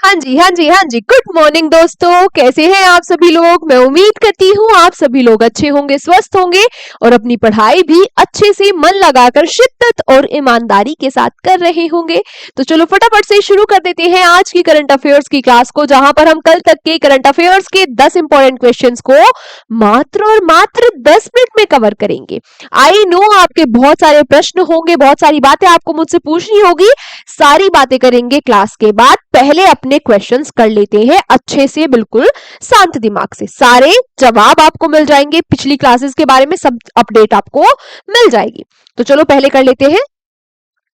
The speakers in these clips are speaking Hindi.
हाँ जी, हाँ जी, हाँ जी। गुड मॉर्निंग दोस्तों, कैसे हैं आप सभी लोग। मैं उम्मीद करती हूँ आप सभी लोग अच्छे होंगे, स्वस्थ होंगे और अपनी पढ़ाई भी अच्छे से मन लगाकर शिद्दत और ईमानदारी के साथ कर रहे होंगे। तो चलो फटाफट से शुरू कर देते हैं आज की करंट अफेयर्स की क्लास को, जहां पर हम कल तक के करंट अफेयर्स के 10 इंपॉर्टेंट क्वेश्चंस को मात्र और मात्र 10 मिनट में कवर करेंगे। आई नो आपके बहुत सारे प्रश्न होंगे, बहुत सारी बातें आपको मुझसे पूछनी होगी। सारी बातें करेंगे क्लास के बाद। पहले अपने क्वेश्चंस कर लेते हैं अच्छे से, बिल्कुल शांत दिमाग से। सारे जवाब आपको मिल जाएंगे, पिछली क्लासेस के बारे में सब अपडेट आपको मिल जाएगी। तो चलो पहले कर लेते हैं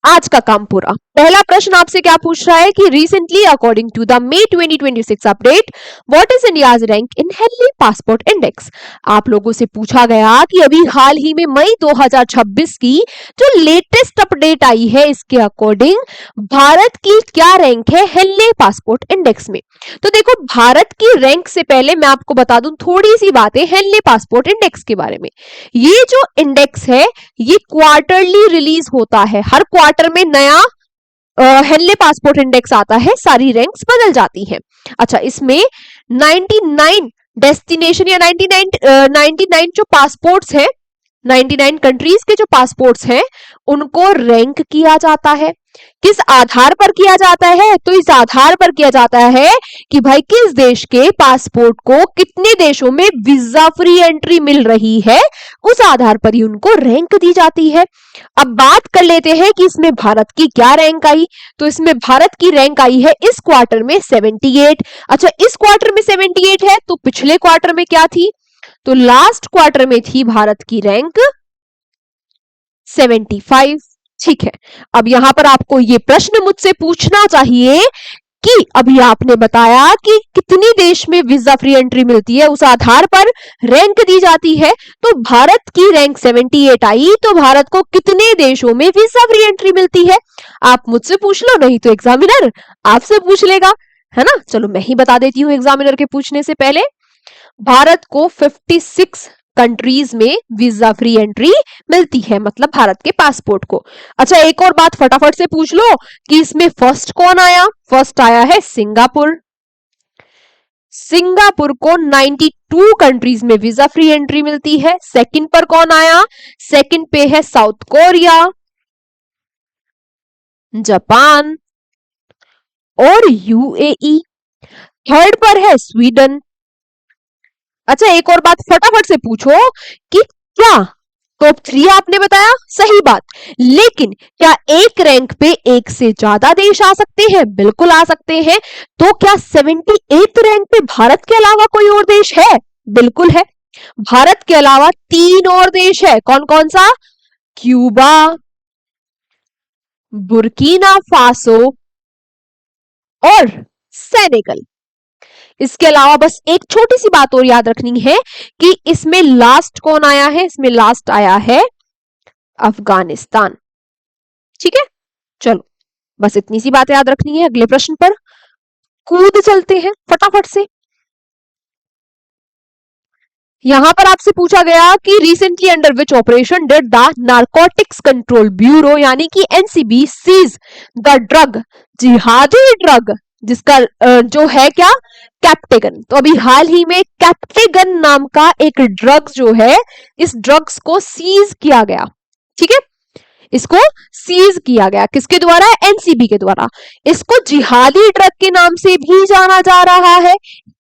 आज का काम पूरा। पहला प्रश्न आपसे क्या पूछ रहा है कि recently according to the May 2026 update what is India's rank in Henley passport index. आप लोगों से पूछा गया कि अभी हाल ही में मई 2026 की जो लेटेस्ट अपडेट आई है, इसके अकॉर्डिंग भारत की क्या रैंक है हेनली पासपोर्ट इंडेक्स में। तो देखो, भारत की रैंक से पहले मैं आपको बता दूं थोड़ी सी बातें हेनली पासपोर्ट इंडेक्स के बारे में। ये जो इंडेक्स है ये क्वार्टरली रिलीज होता है, हर क्वार्टर में नया हेनले पासपोर्ट इंडेक्स आता है, सारी रैंक्स बदल जाती है। अच्छा, इसमें 99 डेस्टिनेशन या 99 जो पासपोर्ट्स हैं, 99 कंट्रीज के जो पासपोर्ट्स हैं उनको रैंक किया जाता है। किस आधार पर किया जाता है? तो इस आधार पर किया जाता है कि भाई किस देश के पासपोर्ट को कितने देशों में वीजा फ्री एंट्री मिल रही है, उस आधार पर ही उनको रैंक दी जाती है। अब बात कर लेते हैं कि इसमें भारत की क्या रैंक आई। तो इसमें भारत की रैंक आई है इस क्वार्टर में 78। अच्छा, इस क्वार्टर में 78 है, तो पिछले क्वार्टर में क्या थी? तो लास्ट क्वार्टर में थी भारत की रैंक 75। ठीक है, अब यहां पर आपको ये प्रश्न मुझसे पूछना चाहिए कि अभी आपने बताया कि कितनी देश में वीजा फ्री एंट्री मिलती है, उस आधार पर रैंक दी जाती है। तो भारत की रैंक 78 आई, तो भारत को कितने देशों में वीजा फ्री एंट्री मिलती है? आप मुझसे पूछ लो, नहीं तो एग्जामिनर आपसे पूछ लेगा, है ना। चलो मैं ही बता देती हूं एग्जामिनर के पूछने से पहले। भारत को 56 कंट्रीज में वीजा फ्री एंट्री मिलती है, मतलब भारत के पासपोर्ट को। अच्छा, एक और बात फटाफट से पूछ लो कि इसमें फर्स्ट कौन आया? फर्स्ट आया है सिंगापुर। सिंगापुर को 92 कंट्रीज में वीजा फ्री एंट्री मिलती है। सेकंड पर कौन आया? सेकंड पे है साउथ कोरिया, जापान और यूएई। थर्ड पर है स्वीडन। अच्छा, एक और बात फटाफट से पूछो कि क्या टॉप 3 आपने बताया, सही बात, लेकिन क्या एक रैंक पे एक से ज्यादा देश आ सकते हैं? बिल्कुल आ सकते हैं। तो क्या 78 रैंक पे भारत के अलावा कोई और देश है? बिल्कुल है। भारत के अलावा 3 और देश है। कौन कौन सा? क्यूबा, बुर्किना फासो और सेनेगल। इसके अलावा बस एक छोटी सी बात और याद रखनी है कि इसमें लास्ट कौन आया है? इसमें लास्ट आया है अफगानिस्तान। ठीक है, चलो बस इतनी सी बात याद रखनी है। अगले प्रश्न पर कूद चलते हैं फटाफट से। यहां पर आपसे पूछा गया कि recently under which operation did the narcotics control bureau यानी कि एनसीबी सीज द ड्रग, जिहादी ड्रग जिसका जो है क्या? कैप्टेगन। तो अभी हाल ही में कैप्टेगन नाम का एक ड्रग जो है, इस ड्रग्स को सीज किया गया। ठीक है, इसको सीज किया गया किसके द्वारा? एनसीबी के द्वारा। इसको जिहादी ड्रग के नाम से भी जाना जा रहा है।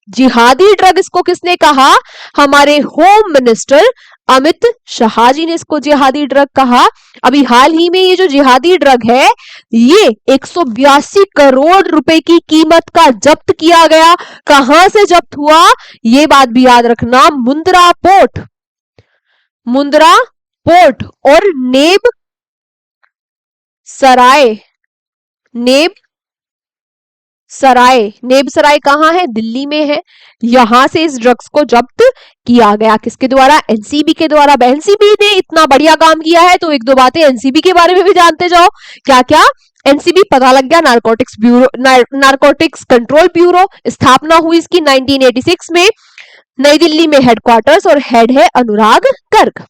जिहादी ड्रग इसको किसने कहा? हमारे होम मिनिस्टर अमित शाह जी ने इसको जिहादी ड्रग कहा। अभी हाल ही में ये जो जिहादी ड्रग है, ये 182 करोड़ रुपए की कीमत का जब्त किया गया। कहां से जब्त हुआ ये बात भी याद रखना, मुंद्रा पोर्ट, मुंद्रा पोर्ट और नेब सराय, नेब सराय, नेब सराय कहां है? दिल्ली में है। यहां से इस ड्रग्स को जब्त किया गया किसके द्वारा? एनसीबी के द्वारा। एनसीबी ने इतना बढ़िया काम किया है तो एक दो बातें एनसीबी के बारे में भी जानते जाओ। क्या क्या? एनसीबी पता लग गया, narcotics bureau, narcotics control bureau. स्थापना हुई इसकी 1986 में। नई दिल्ली में हेडक्वार्टर्स और हेड है अनुराग Garg.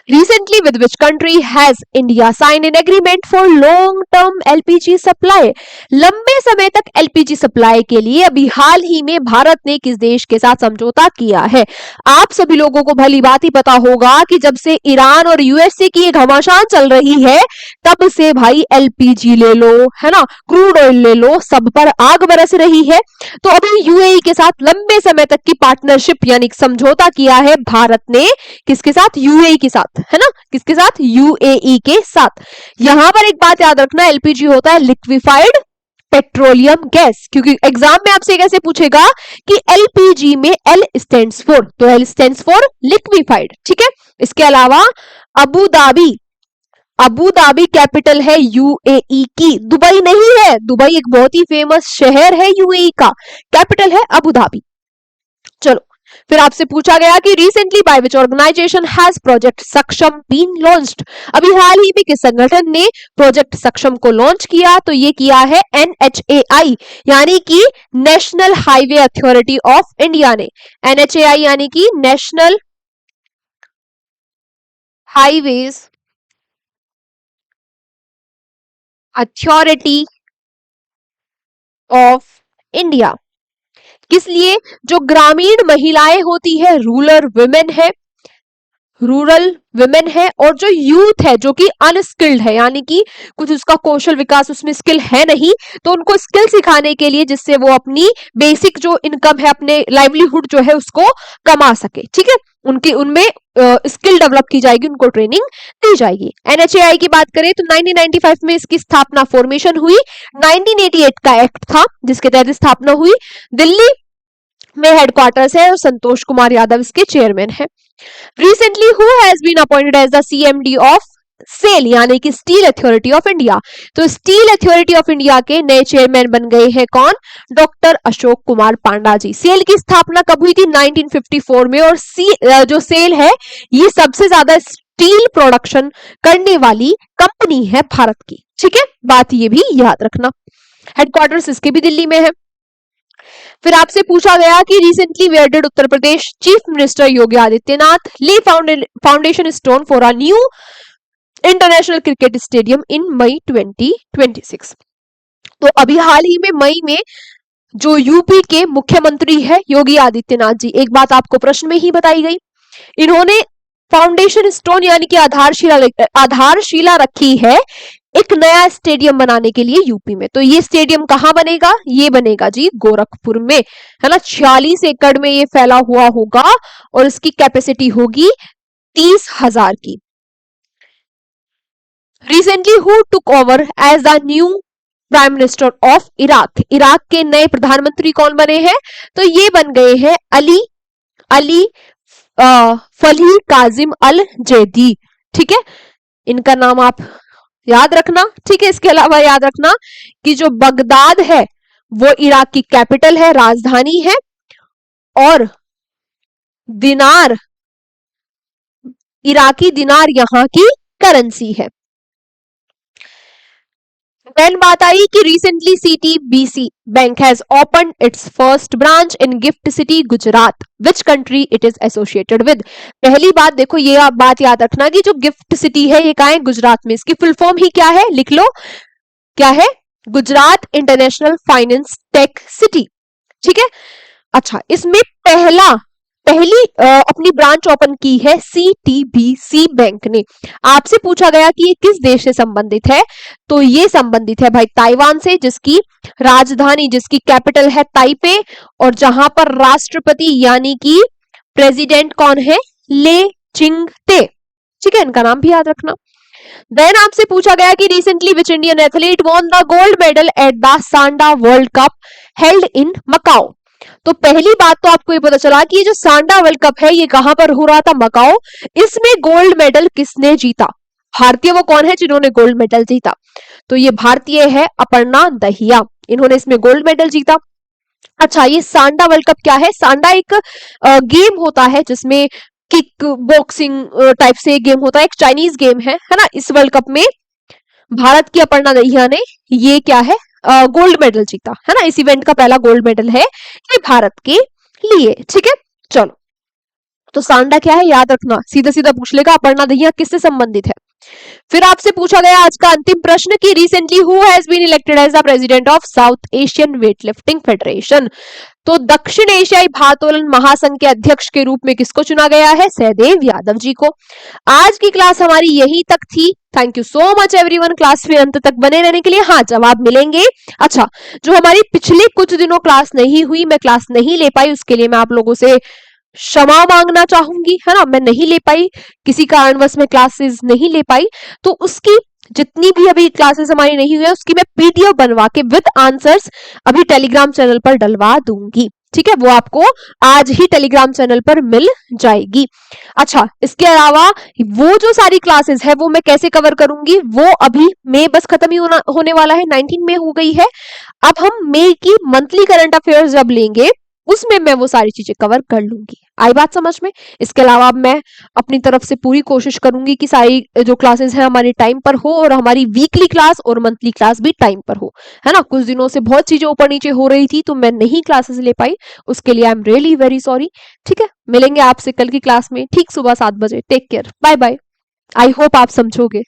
Recently, with which country has India signed an agreement for long-term LPG supply? लंबे समय तक LPG सप्लाई के लिए अभी हाल ही में भारत ने किस देश के साथ समझौता किया है? आप सभी लोगों को भली बात ही पता होगा कि जब से ईरान और यूएसए की एक घमासान चल रही है, तब से भाई LPG ले लो, है ना, क्रूड ऑयल ले लो, सब पर आग बरस रही है। तो अभी यूएई के साथ लंबे समय तक की पार्टनरशिप यानी समझौता किया है भारत ने, किसके साथ? यूएई के साथ, है ना, किसके साथ? यूएई के साथ। यहां पर एक बात याद रखना, एलपीजी होता है लिक्विफाइड पेट्रोलियम गैस, क्योंकि एग्जाम में आपसे कैसे पूछेगा कि एलपीजी में एल स्टैंड्स फॉर, तो एल स्टैंड्स फॉर लिक्विफाइड, ठीक है। इसके अलावा Abu Dhabi, Abu Dhabi capital है यूएई की, दुबई नहीं है। दुबई एक बहुत ही फेमस शहर है यूएई का, कैपिटल है अबू धाबी। चलो, फिर आपसे पूछा गया कि recently by which organization has project Saksham been launched? अभी हाल ही में किस संगठन ने प्रोजेक्ट सक्षम को लॉन्च किया? तो ये किया है एनएचएआई, यानी कि national highway authority of India ने। एनएचएआई यानी कि national highways authority of India. किस लिए? जो ग्रामीण महिलाएं होती है, रूरल विमेन है और जो यूथ है जो कि अनस्किल्ड है, यानी कि कुछ उसका कौशल विकास उसमें स्किल है नहीं, तो उनको स्किल सिखाने के लिए, जिससे वो अपनी बेसिक जो इनकम है, अपने लाइवलीहुड जो है उसको कमा सके, ठीक है। उनमें स्किल डेवलप की जाएगी, उनको ट्रेनिंग दी जाएगी। एनएचएआई की बात करें तो 1995 में इसकी स्थापना फॉर्मेशन हुई। 1988 का एक्ट था जिसके तहत स्थापना हुई। दिल्ली में हेडक्वार्टर्स है और संतोष कुमार यादव इसके चेयरमैन है। Recently who has been appointed as the CMD of SAIL, यानी कि स्टील अथॉरिटी ऑफ इंडिया? तो स्टील अथॉरिटी ऑफ इंडिया के नए चेयरमैन बन गए हैं कौन? डॉक्टर अशोक कुमार पांडा जी। सेल की स्थापना कब हुई थी? 1954 में। और जो सेल है ये सबसे ज्यादा स्टील प्रोडक्शन करने वाली कंपनी है भारत की, ठीक है, बात ये भी याद रखना। हेडक्वार्टर्स इसके भी दिल्ली में है। फिर आपसे पूछा गया कि recently where did Uttar Pradesh chief minister Yogi Adityanath lay foundation stone for a new international cricket stadium in May 2026? तो अभी हाल ही में मई में जो यूपी के मुख्यमंत्री है योगी आदित्यनाथ जी, एक बात आपको प्रश्न में ही बताई गई, इन्होंने फाउंडेशन स्टोन यानी कि आधारशिला रखी है एक नया स्टेडियम बनाने के लिए यूपी में। तो ये स्टेडियम कहां बनेगा? ये बनेगा जी गोरखपुर में, है ना। 46 एकड़ में ये फैला हुआ होगा और इसकी कैपेसिटी होगी 30,000 की। Recently who took over as the new prime minister of Iraq? Iraq के नए प्रधानमंत्री कौन बने हैं? तो ये बन गए हैं अली फली काजिम अल जैदी, ठीक है, इनका नाम आप याद रखना, ठीक है। इसके अलावा याद रखना कि जो बगदाद है वो इराक की कैपिटल है, राजधानी है, और दिनार, इराकी दिनार यहां की करेंसी है। देन बात आई कि recently CTBC bank has open its first branch in GIFT city Gujarat, which country it is associated with? पहली बात देखो, ये आप बात याद रखना कि जो गिफ्ट सिटी है ये कहां है? गुजरात में। इसकी फुल फॉर्म ही क्या है? लिख लो, क्या है? Gujarat international finance tech city, ठीक है। अच्छा, इसमें पहली अपनी ब्रांच ओपन की है सीटीबीसी बैंक ने। आपसे पूछा गया कि ये किस देश से संबंधित है? तो ये संबंधित है भाई ताइवान से, जिसकी राजधानी, जिसकी कैपिटल है ताइपे, और जहां पर राष्ट्रपति यानी कि प्रेसिडेंट कौन है? ले चिंगते, ठीक है, इनका नाम भी याद रखना। देन आपसे पूछा गया कि recently which Indian athlete won the gold medal at the Sanda World Cup held in Macau? तो पहली बात तो आपको ये पता चला कि ये जो सांडा वर्ल्ड कप है ये कहां पर हो रहा था? मकाओ। इसमें गोल्ड मेडल किसने जीता? भारतीय वो कौन है जिन्होंने गोल्ड मेडल जीता? तो ये भारतीय है अपर्णा दहिया, इन्होंने इसमें गोल्ड मेडल जीता। अच्छा, ये सांडा वर्ल्ड कप क्या है? सांडा एक गेम होता है जिसमें किक बॉक्सिंग टाइप से गेम होता है, एक चाइनीज गेम है ना। इस वर्ल्ड कप में भारत की अपर्णा दहिया ने ये क्या है? गोल्ड मेडल जीता, है ना। इस इवेंट का पहला गोल्ड मेडल है ये भारत के लिए, ठीक है। चलो, तो सांडा क्या है याद रखना, सीधा सीधा पूछ लेगा अपर्णा दहिया किससे संबंधित है। फिर आपसे पूछा गया आज का अंतिम प्रश्न कि recently who has been elected as the president of South Asian Weightlifting Federation. तो दक्षिण एशियाई भारोत्तोलन महासंघ के अध्यक्ष के रूप में किसको चुना गया है? सहदेव यादव जी को। आज की क्लास हमारी यही तक थी। Thank you so much everyone class में अंत तक बने रहने के लिए। हाँ, जवाब मिलेंगे। अच्छा, जो हमारी पिछले कुछ दिनों क्लास नहीं हुई, मैं क्लास नहीं ले पाई, उसके लिए मैं आप लोगों से क्षमा मांगना चाहूंगी, है ना। मैं नहीं ले पाई, किसी कारणवश मैं क्लासेस नहीं ले पाई, तो उसकी जितनी भी अभी क्लासेस हमारी नहीं हुई है उसकी मैं पीडीएफ बनवा के विद आंसर्स अभी टेलीग्राम चैनल पर डलवा दूंगी। ठीक है, वो आपको आज ही टेलीग्राम चैनल पर मिल जाएगी। अच्छा, इसके अलावा वो जो सारी क्लासेस है वो मैं कैसे कवर करूंगी, वो अभी मई बस खत्म ही होने वाला है, 19 मई हो गई है। अब हम मई की मंथली करंट अफेयर्स जब लेंगे उसमें मैं वो सारी चीजें कवर कर लूंगी। आई बात समझ में? इसके अलावा अब मैं अपनी तरफ से पूरी कोशिश करूंगी कि सारी जो क्लासेस हैं हमारी टाइम पर हो और हमारी वीकली क्लास और मंथली क्लास भी टाइम पर हो, है ना। कुछ दिनों से बहुत चीजें ऊपर नीचे हो रही थी तो मैं नहीं क्लासेस ले पाई, उसके लिए I am really very sorry. ठीक है, मिलेंगे आपसे कल की क्लास में ठीक सुबह 7 बजे। Take care, bye bye. I hope आप समझोगे।